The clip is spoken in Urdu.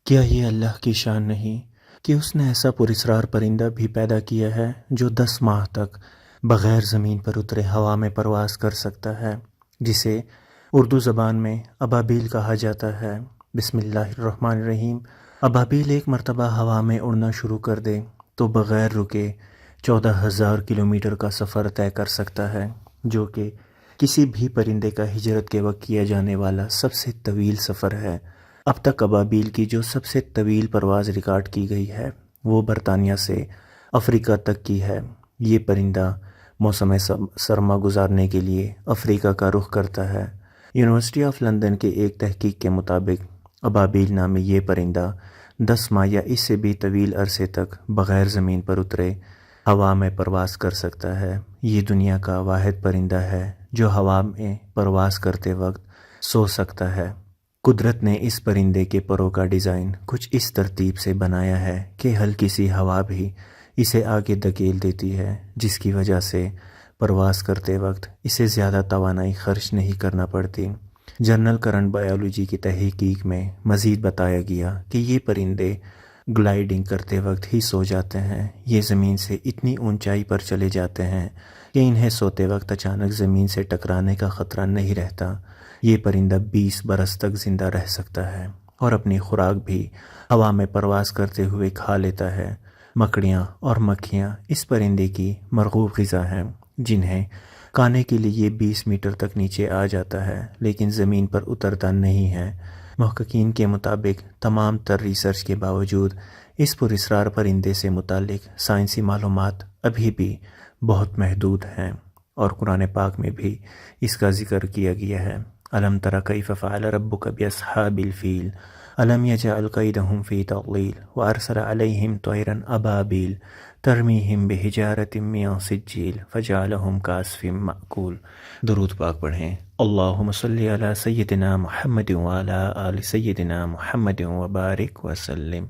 کیا یہ اللہ کی شان نہیں کہ اس نے ایسا پراسرار پرندہ بھی پیدا کیا ہے جو 10 ماہ تک بغیر زمین پر اترے ہوا میں پرواز کر سکتا ہے، جسے اردو زبان میں ابابیل کہا جاتا ہے۔ بسم اللہ الرحمن الرحیم۔ ابابیل ایک مرتبہ ہوا میں اڑنا شروع کر دے تو بغیر رکے 14,000 کلومیٹر کا سفر طے کر سکتا ہے، جو کہ کسی بھی پرندے کا ہجرت کے وقت کیا جانے والا سب سے طویل سفر ہے۔ اب تک ابابیل کی جو سب سے طویل پرواز ریکارڈ کی گئی ہے وہ برطانیہ سے افریقہ تک کی ہے۔ یہ پرندہ موسم سرما گزارنے کے لیے افریقہ کا رخ کرتا ہے۔ یونیورسٹی آف لندن کے ایک تحقیق کے مطابق ابابیل نامی یہ پرندہ 10 ماہ یا اس سے بھی طویل عرصے تک بغیر زمین پر اترے ہوا میں پرواز کر سکتا ہے۔ یہ دنیا کا واحد پرندہ ہے جو ہوا میں پرواز کرتے وقت سو سکتا ہے۔ قدرت نے اس پرندے کے پروں کا ڈیزائن کچھ اس ترتیب سے بنایا ہے کہ ہلکی سی ہوا بھی اسے آگے دھکیل دیتی ہے، جس کی وجہ سے پرواز کرتے وقت اسے زیادہ توانائی خرچ نہیں کرنا پڑتی۔ جنرل کرنٹ بائیولوجی کی تحقیق میں مزید بتایا گیا کہ یہ پرندے گلائیڈنگ کرتے وقت ہی سو جاتے ہیں۔ یہ زمین سے اتنی اونچائی پر چلے جاتے ہیں کہ انہیں سوتے وقت اچانک زمین سے ٹکرانے کا خطرہ نہیں رہتا۔ یہ پرندہ 20 برس تک زندہ رہ سکتا ہے اور اپنی خوراک بھی ہوا میں پرواز کرتے ہوئے کھا لیتا ہے۔ مکڑیاں اور مکھیاں اس پرندے کی مرغوب غذا ہیں، جنہیں کھانے کے لیے یہ 20 میٹر تک نیچے آ جاتا ہے لیکن زمین پر اترتا نہیں ہے۔ محققین کے مطابق تمام تر ریسرچ کے باوجود اس پراسرار پرندے سے متعلق سائنسی معلومات ابھی بھی بہت محدود ہیں، اور قرآن پاک میں بھی اس کا ذکر کیا گیا ہے۔ أَلَمْ تَرَ كَيْفَ فَعَلَ رَبُّكَ بِأَصْحَابِ الْفِيلِ أَلَمْ يَجْعَلْ كَيْدَهُمْ فِي تَضْلِيلٍ وَأَرْسَلَ عَلَيْهِمْ طَيْرًا أَبَابِيلَ تَرْمِيهِمْ بِحِجَارَةٍ مِّن سِجِّيلٍ فَجَعَلَهُمْ كَعَصْفٍ مَّأْكُولٍ۔ درود پاک پڑھیں۔ اللہم صلی علی سیدنا محمد وعلی آل سیدنا محمد وبارک وسلم۔